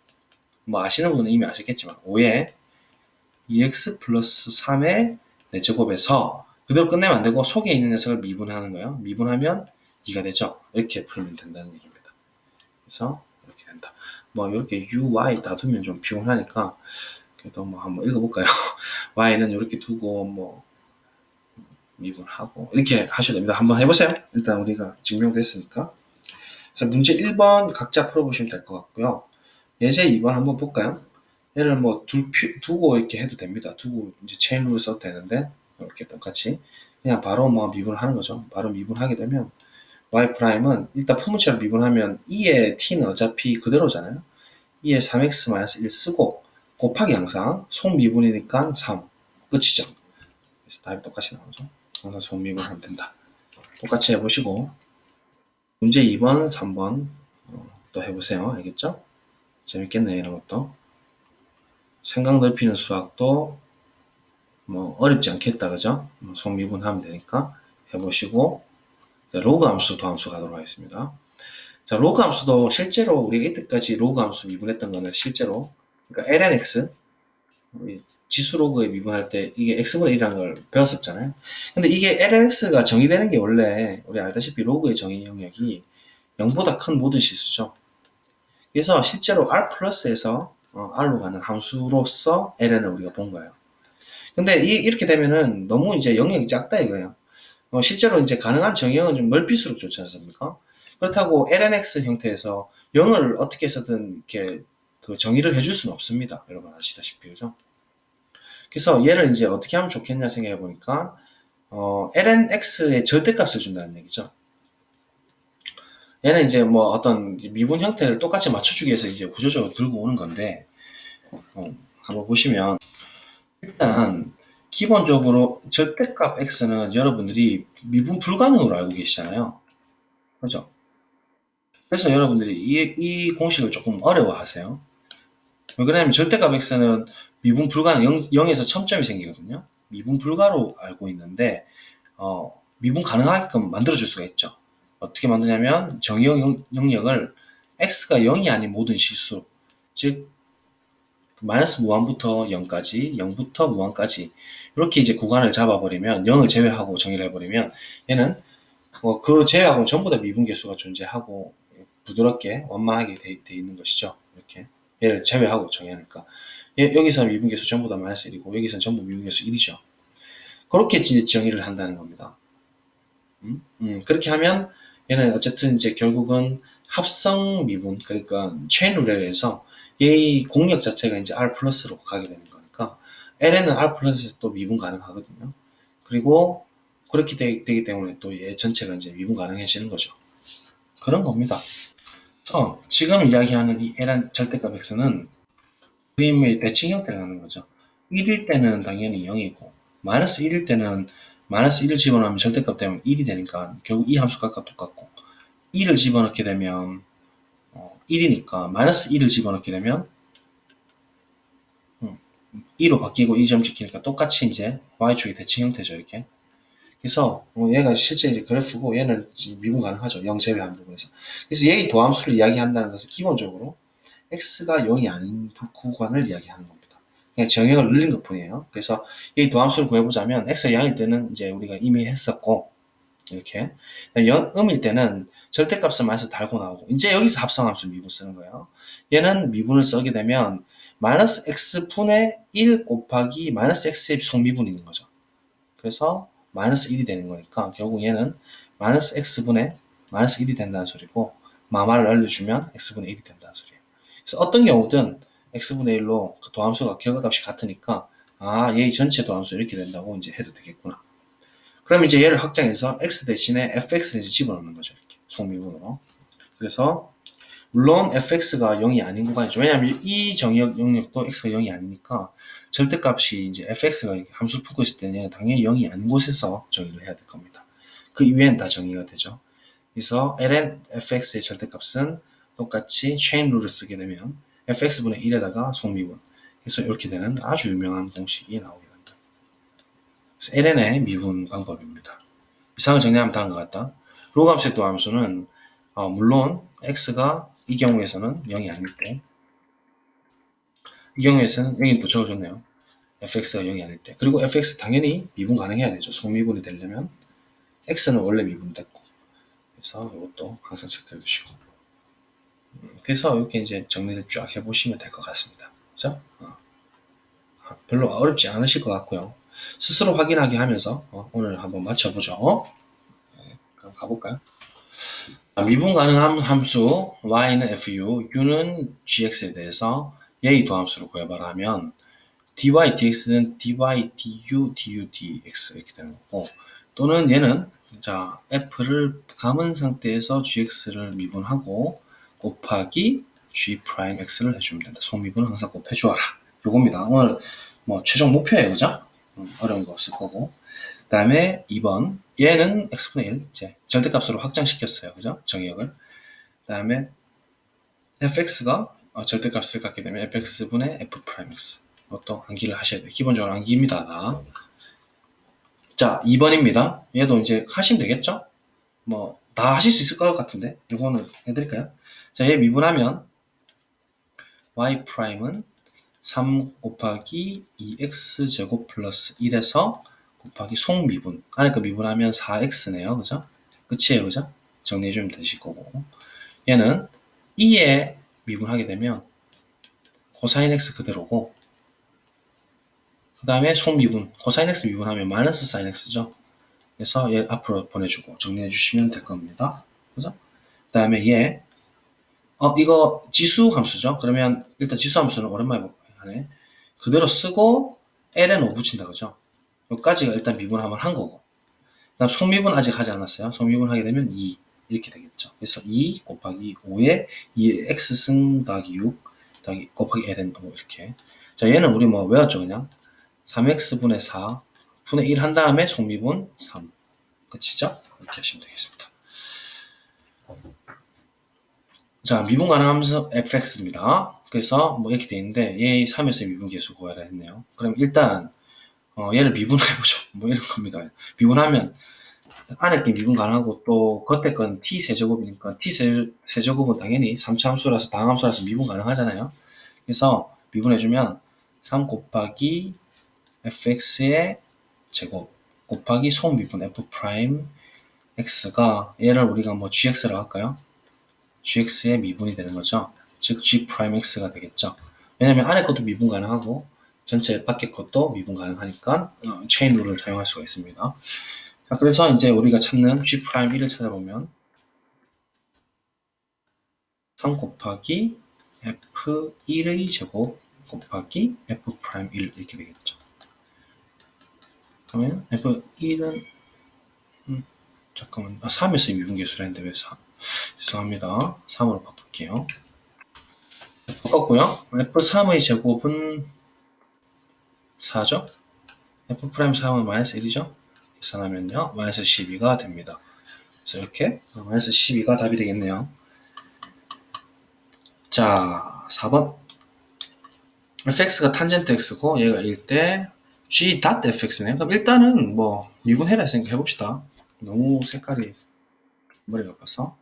뭐 아시는 분은 이미 아시겠지만 5에 2x 플러스 3의 4제곱에서 그대로 끝내면 안 되고 속에 있는 녀석을 미분하는 거예요. 미분하면 2가 되죠. 이렇게 풀면 된다는 얘기입니다. 그래서 이렇게 된다. 뭐 이렇게 u, y 놔두면 좀 피곤하니까 그래도 뭐 한번 읽어볼까요? y는 이렇게 두고 뭐 미분하고 이렇게 하셔야 됩니다. 한번 해보세요. 일단 우리가 증명됐으니까. 그래서 문제 1번 각자 풀어보시면 될 것 같고요. 예제 2번 한번 볼까요? 얘를 뭐 두고 이렇게 해도 됩니다. 두고 이제 체인룰을 써도 되는데 이렇게 똑같이 그냥 바로 뭐 미분을 하는 거죠. 바로 미분하게 되면 y 프라임은 일단 품은채로 미분하면 2의 t는 어차피 그대로잖아요. 2의 3x-1 쓰고 곱하기 항상 속미분이니까 3 끝이죠. 그래서 답이 똑같이 나오죠. 항상 속미분하면 된다. 똑같이 해보시고 문제 2번, 3번 또 해보세요. 알겠죠? 재밌겠네 이런 것도. 생각 넓히는 수학도 뭐 어렵지 않겠다 그죠? 속미분하면 되니까 해보시고 로그 함수, 도함수 가도록 하겠습니다. 자, 로그 함수도 실제로 우리가 이때까지 로그 함수 미분했던 거는 실제로 그러니까 lnx 지수 로그에 미분할 때 이게 x분의 1이라는 걸 배웠었잖아요. 근데 이게 lnx가 정의되는 게 원래 우리 알다시피 로그의 정의 영역이 0보다 큰 모든 실수죠. 그래서 실제로 r 플러스에서 r로 가는 함수로서 ln을 우리가 본 거예요. 근데 이렇게 되면은 너무 이제 영역이 작다 이거예요. 실제로 이제 가능한 정의형은 좀 넓힐수록 좋지 않습니까? 그렇다고 lnx 형태에서 0을 어떻게 해서든 이렇게 그 정의를 해줄 수는 없습니다. 여러분 아시다시피 그죠? 그래서 얘를 이제 어떻게 하면 좋겠냐 생각해 보니까 lnx의 절대값을 준다는 얘기죠. 얘는 이제 뭐 어떤 미분 형태를 똑같이 맞춰주기 위해서 이제 구조적으로 들고 오는 건데 한번 보시면 일단 기본적으로 절대값 x는 여러분들이 미분 불가능으로 알고 계시잖아요. 그죠? 그래서 여러분들이 이 공식을 조금 어려워하세요. 왜 그러냐면 절대값 x는 미분 불가능 0에서 첨점이 생기거든요. 미분 불가로 알고 있는데 미분 가능하게끔 만들어줄 수가 있죠. 어떻게 만드냐면 정의 영역을 x가 0이 아닌 모든 실수, 즉 마이너스 무한부터 0까지, 0부터 무한까지 이렇게 이제 구간을 잡아버리면 0을 제외하고 정의를 해버리면 얘는 그 제외하고는 전부 다 미분계수가 존재하고 부드럽게 원만하게 돼 있는 것이죠. 이렇게 얘를 제외하고 정의하니까 여기서 미분계수 전부 다 마이너스 1이고 여기서는 전부 미분계수 1이죠. 그렇게 이제 정의를 한다는 겁니다. 그렇게 하면 얘는 어쨌든 이제 결국은 합성 미분, 그러니까 체인 룰에 의해서 얘의 공역 자체가 이제 R 플러스로 가게 되는 거니까 L에는 R 플러스에서 또 미분 가능하거든요. 그리고 그렇게 되기 때문에 또 얘 전체가 이제 미분 가능해지는 거죠. 그런 겁니다. 그래서 지금 이야기하는 이 L한 절대값 X는 그림의 대칭 형태를 하는 거죠. 1일 때는 당연히 0이고 마이너스 1일 때는 마이너스 1을 집어넣으면 절대값 되면 1이 되니까 결국 이 함수 값과 똑같고 1을 집어넣게 되면 1이니까 마이너스 1을 집어넣게 되면 2로 바뀌고 2점 찍히니까 똑같이 이제 y축이 대칭 형태죠. 이렇게. 그래서 얘가 실제 이제 그래프고 얘는 미분 가능하죠. 0 제외한 부분에서. 그래서 얘의 도함수를 이야기한다는 것은 기본적으로 x가 0이 아닌 구간을 이야기하는 겁니다. 그냥 정역을 늘린 것 뿐이에요. 그래서 이 도함수를 구해보자면 x가 0일 때는 이제 우리가 이미 했었고 이렇게 0음일 때는 절대값을 마이너스 달고 나오고 이제 여기서 합성함수 미분 쓰는 거예요. 얘는 미분을 쓰게 되면 마이너스 x분의 1 곱하기 마이너스 x의 속미분이 있는 거죠. 그래서 마이너스 1이 되는 거니까 결국 얘는 마이너스 x분의 마이너스 1이 된다는 소리고 마마를 알려주면 x분의 1이 된다는 소리예요. 그래서 어떤 경우든 x분의 1로 그 도함수가 결과값이 같으니까 얘의 전체 도함수 이렇게 된다고 이제 해도 되겠구나. 그럼 이제 얘를 확장해서 x 대신에 fx를 이제 집어넣는 거죠. 이렇게 속미분으로. 그래서 물론 fx가 0이 아닌 구간이죠. 왜냐하면 이 정역 영역도 x가 0이 아니니까 절대값이 이제 fx가 함수를 풀고 있을 때는 당연히 0이 아닌 곳에서 정의를 해야 될 겁니다. 그 이외엔 다 정의가 되죠. 그래서 ln fx의 절대값은 똑같이 체인 룰을 쓰게 되면 fx분의 1에다가 속미분. 그래서 이렇게 되는 아주 유명한 공식이 나오게 됩니다. 그래서 ln의 미분 방법입니다. 이상을 정리하면 다음과 같다. 로그함수의 또 함수는 물론 x가 이 경우에서는 0이 아닐 때, 이 경우에서는 0이 또 적어줬네요. fx가 0이 아닐 때. 그리고 fx 당연히 미분 가능해야 되죠. 속미분이 되려면 x는 원래 미분됐고. 그래서 이것도 항상 체크해 두시고. 그래서 이렇게 이제 정리를 쫙 해보시면 될 것 같습니다. 그죠? 별로 어렵지 않으실 것 같고요. 스스로 확인하게 하면서 오늘 한번 맞춰보죠. 네, 그럼 가볼까요? 미분 가능한 함수 y는 fu, u는 gx에 대해서 얘의 도함수로 구해봐라 하면 dy dx는 dy du du dx 이렇게 되는 거고 또는 얘는 자 f를 감은 상태에서 gx를 미분하고 곱하기 g 프라임 x를 해주면 된다. 속미분은 항상 꼭 해주어라. 요겁니다. 오늘 뭐 최종 목표예요, 그죠? 어려운 거 없을 거고. 그 다음에 2번 얘는 x분의 1 이제 절대값으로 확장시켰어요, 그죠? 정의역을. 그 다음에 fx가 절대값을 갖게 되면 fx분의 f 프라임 x 이것도 암기를 하셔야 돼요. 기본적으로 암기입니다. 자, 2번입니다. 얘도 이제 하시면 되겠죠? 뭐 다 하실 수 있을 것 같은데 이거는 해드릴까요? 자, 얘 미분하면 y 프라임은 3 곱하기 2x제곱 플러스 1에서 곱하기 속미분 안에 거 미분하면 4x네요. 그죠? 끝이에요. 그죠? 정리해주면 되실 거고 얘는 2에 미분하게 되면 코사인 x 그대로고 그 다음에 속미분 코사인 x 미분하면 마이너스 사인 x죠. 그래서 얘 앞으로 보내주고 정리해 주시면 될 겁니다. 그죠? 그 다음에 얘 이거 지수 함수죠. 그러면 일단 지수 함수는 오랜만에 하네. 그대로 쓰고 ln 5 붙인다 그죠? 여기까지가 일단 미분 한번 한 거고 그 다음 속미분 아직 하지 않았어요. 속미분 하게 되면 2 이렇게 되겠죠. 그래서 2 곱하기 5에 2의 x승 더하기 6 그 곱하기 ln 뭐 이렇게. 자, 얘는 우리 뭐 외웠죠, 그냥? 3x분의 4 분의 1 한 다음에 속미분 3. 그치죠? 이렇게 하시면 되겠습니다. 자, 미분 가능한 함수 fx입니다. 그래서 뭐 이렇게 돼 있는데 얘 3에서 미분 계수 구하라 했네요. 그럼 일단 얘를 미분해보죠. 뭐 이런 겁니다. 미분하면 안에 게 미분 가능하고 또 겉에 건 t 세제곱이니까 t 세제곱은 당연히 3차 함수라서 다항함수라서 미분 가능하잖아요. 그래서 미분해주면 3 곱하기 fx의 제곱 곱하기 소미분 f 프라임 x가 얘를 우리가 뭐 gx라고 할까요? gx의 미분이 되는 거죠. 즉 g 프라임 x가 되겠죠. 왜냐면 안에 것도 미분 가능하고 전체 밖에 것도 미분 가능하니까 체인 룰을 사용할 수가 있습니다. 자, 그래서 이제 우리가 찾는 g 프라임 1을 찾아보면 3 곱하기 f1의 제곱 곱하기 f 프라임 1 이렇게 되겠죠. 그러면 f1은 잠깐만 3에서 미분계수라 했는데 왜 4? 죄송합니다. 3으로 바꿀게요. 바꿨고요. f3의 제곱은 4죠? f 프라임 3은 마이너스 1이죠? 계산하면요. 마이너스 12가 됩니다. 그래서 이렇게 마이너스 12가 답이 되겠네요. 자, 4번. fx가 탄젠트 x고 얘가 1대 g.fx네. 그럼 일단은 뭐 미분해라 했으니까 해봅시다. 너무 색깔이 머리가 아파서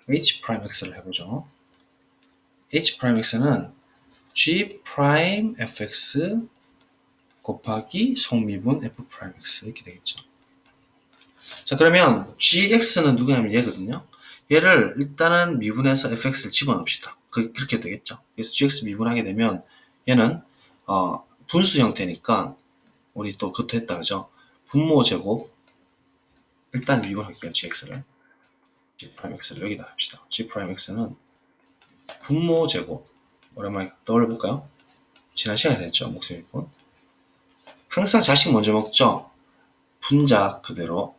h 프라임 x를 해보죠. h 프라임 x는 g 프라임 fx 곱하기 속미분 f 프라임 x 이렇게 되겠죠. 자, 그러면 gx는 누구냐면 얘거든요. 얘를 일단은 미분해서 fx를 집어넣읍시다. 그렇게 되겠죠. 그래서 gx 미분하게 되면 얘는 분수 형태니까 우리 또 그것도 했다 그죠. 분모 제곱 일단 미분할게요. gx를 g'x를 여기다 합시다. g'x는 분모 제곱 오랜만에 떠올려볼까요? 지난 시간에 됐죠. 목소리 분 항상 자식 먼저 먹죠. 분자 그대로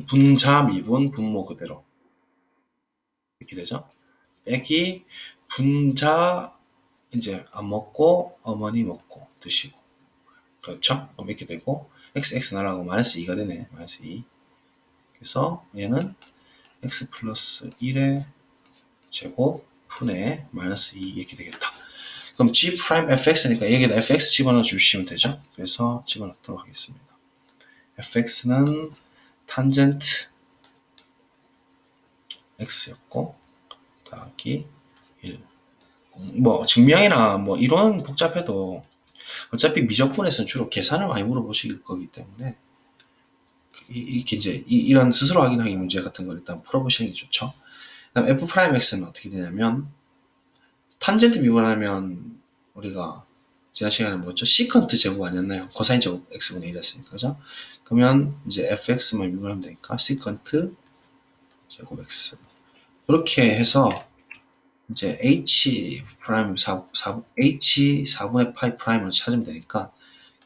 분자 미분 분모 그대로 이렇게 되죠. 빼기 분자 이제 안 먹고 어머니 먹고 드시고 그렇죠? 그럼 이렇게 되고 x 날아가고 마이너스 2가 되네. 마이너스 2. 그래서 얘는 x 플러스 1의 제곱 분의 마이너스 2 이렇게 되겠다. 그럼 g 프라임 fx니까 여기다 fx 집어넣어 주시면 되죠. 그래서 집어넣도록 하겠습니다. fx는 탄젠트 x였고 더하기 1. 뭐 증명이나 뭐 이론 복잡해도 어차피 미적분에서는 주로 계산을 많이 물어보실 거기 때문에 이렇게 이제 이런 스스로 확인하기 문제 같은 걸 일단 풀어보시는 게 좋죠. 그다음 f 프라임 x는 어떻게 되냐면 탄젠트 미분하면 우리가 지난 시간에 뭐였죠? 시컨트 제곱 아니었나요? 코사인 제곱 x분의 1이었으니까 그죠? 그러면 이제 fx만 미분하면 되니까 시컨트 제곱 x 그렇게 해서 이제 h 프라임 h 4분의 파이 프라임을 찾으면 되니까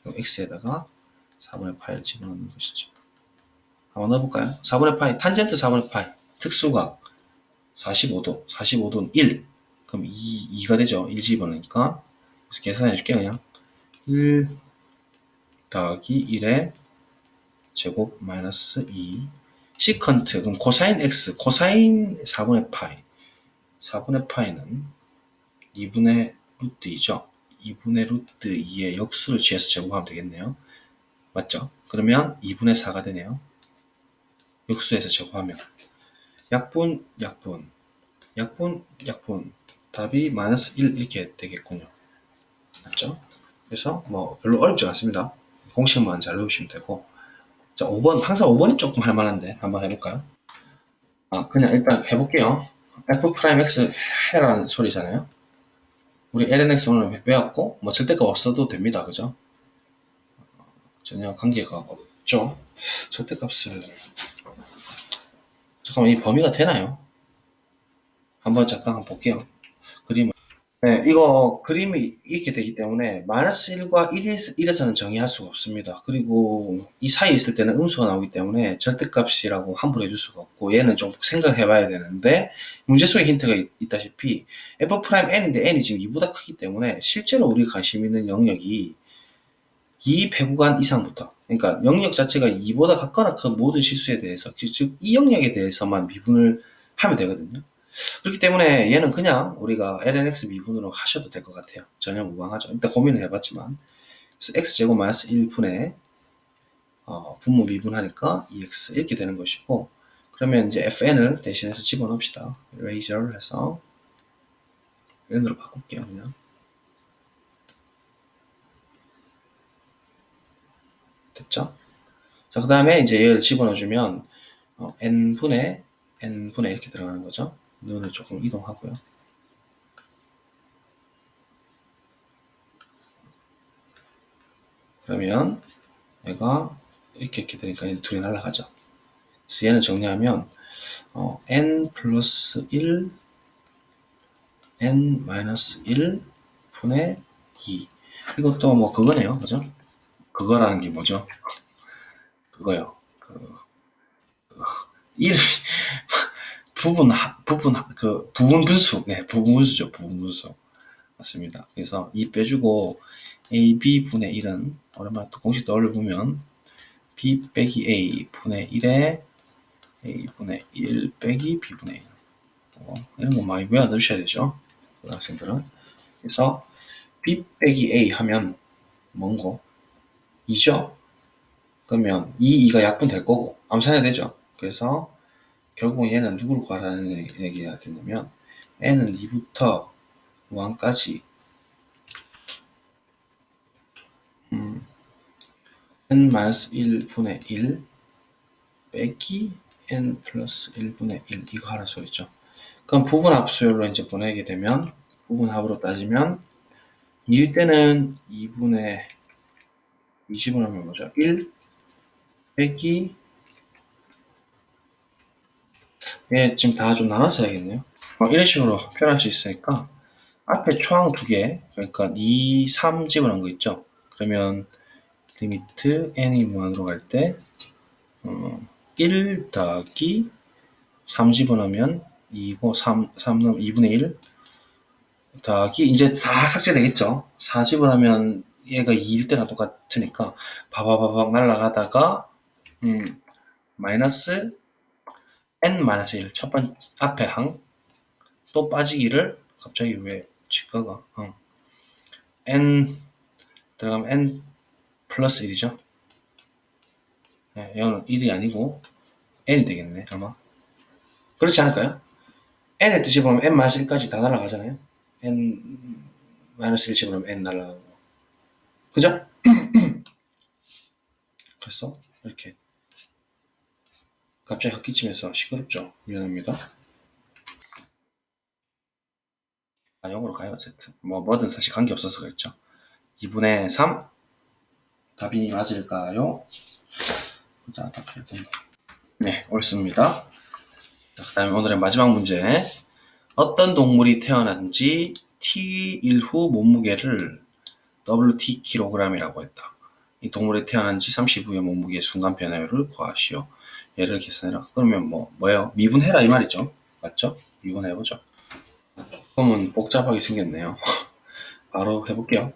x에다가 4분의 파이를 집어넣는 것이죠. 한번 넣어볼까요? 4분의 파이 탄젠트 4분의 파이 특수각 45도 45도는 1 그럼 2가 되죠. 1 집어넣으니까 그래서 계산해 줄게요. 그냥 1 더하기 1의 제곱 마이너스 2 시컨트 그럼 코사인 x 코사인 4분의 파이 4분의 파이는 2분의 루트 2죠. 2분의 루트 2의 역수를 취해서 제곱하면 되겠네요. 맞죠? 그러면 2분의 4가 되네요. 역수에서 제곱하면 약분 답이 마이너스 1 이렇게 되겠군요. 맞죠? 그래서 뭐 별로 어렵지 않습니다. 공식만 잘 외우시면 되고 자 5번 항상 5번이 조금 할만한데 한번 해볼까요? 그냥 일단 해볼게요. f 프라임 x 해라는 소리잖아요. 우리 lnx 오늘 외웠고 뭐 절대값 없어도 됩니다. 그죠? 전혀 관계가 없죠. 절대값을 잠깐만 이 범위가 되나요? 한번 잠깐 볼게요. 그림을 네, 이거 그림이 이렇게 되기 때문에 마이너스 1과 1에서는 정의할 수가 없습니다. 그리고 이 사이에 있을 때는 음수가 나오기 때문에 절대값이라고 함부로 해줄 수가 없고 얘는 좀 생각을 해봐야 되는데 문제 속에 힌트가 있다시피 f'n인데 n이 지금 2보다 크기 때문에 실제로 우리가 관심 있는 영역이 이 배구간 이상부터 그러니까 영역 자체가 2보다 같거나 그 모든 실수에 대해서 즉 이 영역에 대해서만 미분을 하면 되거든요. 그렇기 때문에 얘는 그냥 우리가 lnx 미분으로 하셔도 될 것 같아요. 전혀 무방하죠. 일단 고민을 해봤지만 그래서 x제곱 마이너스 1분의 분모 미분하니까 2x 이렇게 되는 것이고 그러면 이제 fn을 대신해서 집어넣읍시다. razor 해서 n으로 바꿀게요. 그냥 됐죠? 자, 그 다음에 이제 얘를 집어넣어주면 n분의 이렇게 들어가는 거죠. 눈을 조금 이동하고요. 그러면 얘가 이렇게 되니까 이제 둘이 날아가죠. 그래서 얘는 정리하면 n 플러스 1 n 마이너스 1 분의 2 이것도 뭐 그거네요. 그죠? 그거라는 게 뭐죠? 그거요. 이름이 부분 분수. 네, 부분 분수죠. 부분 분수. 맞습니다. 그래서 2 빼주고 ab 분의 1은 오랜만에 또 공식 떠올려보면 b 빼기 a 분의 1에 a 분의 1 빼기 b 분의 1 이런 거 많이 외워두셔야 되죠. 고등학생들은. 그래서 b 빼기 a 하면 뭔고? 2죠? 그러면 2가 약분 될 거고 암산해야 되죠. 그래서 결국 얘는 누구를 구하라는 얘기가 되냐면 n은 2부터 무한까지 n-1분의 1 빼기 n 플러스 1분의 1 이거 하라 소리죠. 그럼 부분합수열로 이제 보내게 되면 부분합으로 따지면 2일 때는 2분의 20을 하면 뭐죠? 1 빼기 얘 지금 다 좀 나눠서 해야겠네요. 이런 식으로 표현할 수 있으니까 앞에 초항 2개 그러니까 2, 3 집어넣은 거 있죠? 그러면 리미트 n이 무한으로 갈 때 1 더하기 3 집어넣으면 2고 3 넣으면 2분의 1 더하기 이제 다 삭제되겠죠. 4 집어넣으면 얘가 2일 때랑 똑같으니까 바바바박 날아가다가 마이너스 n-1 첫 번째 앞에 항 또 빠지기를 갑자기 왜 치과가 n 들어가면 n 플러스 1이죠. 네, 이거는 1이 아니고 n이 되겠네 아마. 그렇지 않을까요? n의 뜻이 보면 n-1까지 다 날아가잖아요. n-1 집어넣으면 n 날아가고 그죠? 그래서 이렇게 갑자기 헛기침해서 시끄럽죠. 미안합니다. 영어로 가요. 어쨌든 뭐든 사실 관계없어서 그랬죠. 2분의 3 답이 맞을까요? 자, 네, 옳습니다. 그 다음에 오늘의 마지막 문제. 어떤 동물이 태어난지 T일 후 몸무게를 WT kg이라고 했다. 이 동물이 태어난지 30 후의 몸무게의 순간 변화율을 구하시오. 얘를 계산해라. 그러면 뭐예요? 미분해라 이 말이죠. 맞죠? 미분해보죠. 조금은 복잡하게 생겼네요. 바로 해볼게요.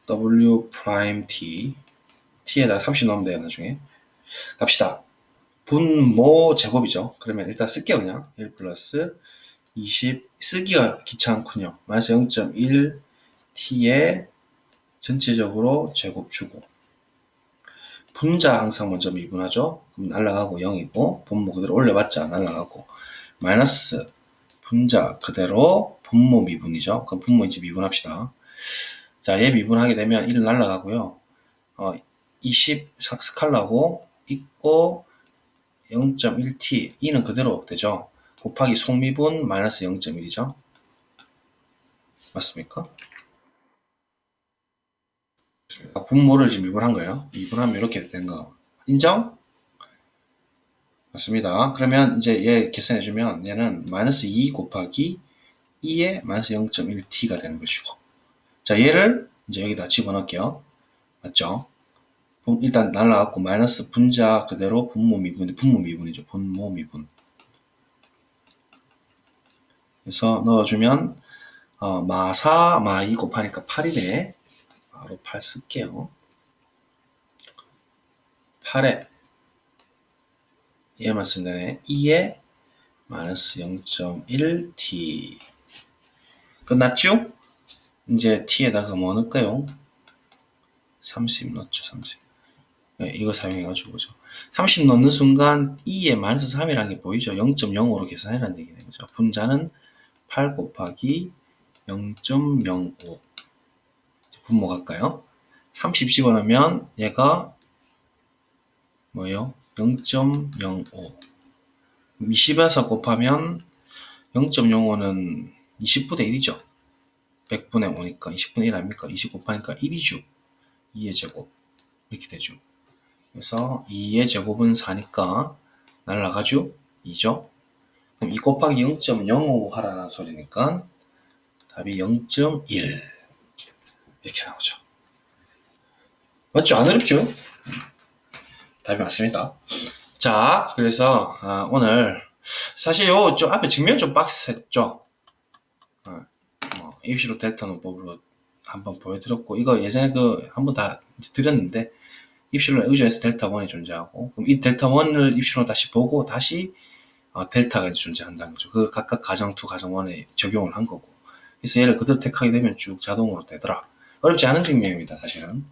W 프라임 T T에다가 30 넣으면 돼요 나중에. 갑시다. 분모 제곱이죠. 그러면 일단 쓸게요 그냥 1 플러스 20 쓰기가 귀찮군요. 마이너스 0.1 T에 전체적으로 제곱 주고 분자 항상 먼저 미분하죠. 그럼 날라가고 0이고 분모 그대로 올려봤자 날라가고 마이너스 분자 그대로 분모 미분이죠. 그럼 분모 이제 미분합시다. 자, 얘 미분하게 되면 1 날라가고요. 20 스칼라고 있고 0.1t 2는 그대로 되죠. 곱하기 속미분 마이너스 0.1이죠. 맞습니까? 분모를 지금 미분한 거예요. 미분하면 이렇게 된 거. 인정? 맞습니다. 그러면 이제 얘 계산해주면 얘는 마이너스 2 곱하기 2의 마이너스 0.1t가 되는 것이고. 자, 얘를 이제 여기다 집어넣을게요. 맞죠? 일단 날라갔고, 마이너스 분자 그대로 분모 미분이죠. 분모 미분. 그래서 넣어주면, 마4, 마2 곱하니까 8이네. 바로 8 쓸게요. 8에, 얘만 쓰면 되네. 2에 마이너스 0.1t. 끝났죠? 이제 t에다가 뭐 넣을까요? 30 넣죠, 30. 네, 이거 사용해가지고, 그죠? 30 넣는 순간 2에 마이너스 3이라는 게 보이죠? 0.05로 계산해라는 얘기네, 그죠? 분자는 8 곱하기 0.05. 분모 갈까요? 30 집어넣으면 얘가 뭐예요? 0.05. 20에서 곱하면 0.05는 20분의 1이죠. 100분의 5니까 20분의 1 아닙니까? 20 곱하니까 1이죠. 2의 제곱. 이렇게 되죠. 그래서 2의 제곱은 4니까 날라가죠? 2죠? 그럼 2 곱하기 0.05 하라는 소리니까 답이 0.1 이렇게 나오죠. 맞죠? 안 어렵죠? 답이 맞습니다. 자, 그래서 오늘 사실 요 좀 앞에 증명 좀 빡셌죠? 입시로 델타 논법으로 한번 보여드렸고, 이거 예전에 한번 다 드렸는데, 입시로 의존해서 델타 1이 존재하고, 그럼 이 델타 1을 입시로 다시 보고, 다시 델타가 존재한다는 거죠. 그 각각 가정 2, 가정 1에 적용을 한 거고. 그래서 얘를 그대로 택하게 되면 쭉 자동으로 되더라. 어렵지 않은 증명입니다, 사실은.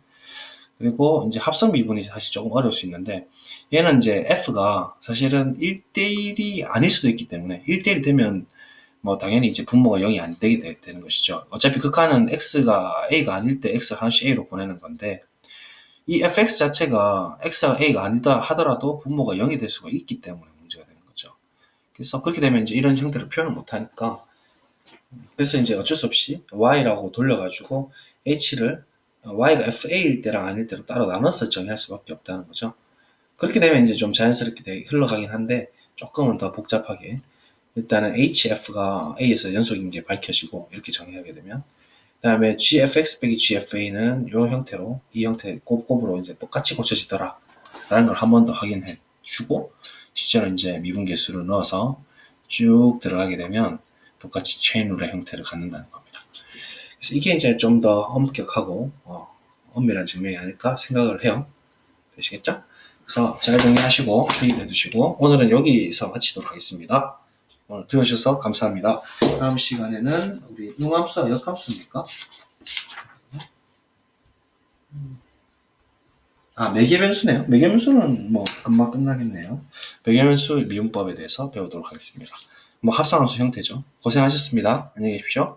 그리고 이제 합성 미분이 사실 조금 어려울 수 있는데, 얘는 이제 F가 사실은 1대1이 아닐 수도 있기 때문에, 1대1이 되면 뭐 당연히 이제 분모가 0이 안 되게 되는 것이죠. 어차피 극한은 x가 a가 아닐 때 x 하나씩 a로 보내는 건데, 이 fx 자체가 x가 a가 아니다 하더라도 분모가 0이 될 수가 있기 때문에 문제가 되는 거죠. 그래서 그렇게 되면 이제 이런 형태로 표현을 못 하니까, 그래서 이제 어쩔 수 없이 y라고 돌려가지고 h를 y가 fa일 때랑 아닐 때로 따로 나눠서 정의할 수밖에 없다는 거죠. 그렇게 되면 이제 좀 자연스럽게 흘러가긴 한데, 조금은 더 복잡하게 일단은 HF가 A에서 연속인 게 밝혀지고 이렇게 정의하게 되면, 그 다음에 GFX 빼기 GFA는 이 형태로, 이 형태 곱으로 이제 똑같이 고쳐지더라 라는 걸 한 번 더 확인해 주고, 실제로 이제 미분계수를 넣어서 쭉 들어가게 되면 똑같이 체인룰의 형태를 갖는다는 겁니다. 그래서 이게 이제 좀 더 엄격하고 엄밀한 증명이 아닐까 생각을 해요. 되시겠죠? 그래서 잘 정리하시고 필기해 두시고, 오늘은 여기서 마치도록 하겠습니다. 오늘 들어주셔서 감사합니다. 다음 시간에는 우리 융합수와 역함수입니까? 매개변수네요. 매개변수는 뭐 금방 끝나겠네요. 매개변수 미분법에 대해서 배우도록 하겠습니다. 뭐 합성함수 형태죠. 고생하셨습니다. 안녕히 계십시오.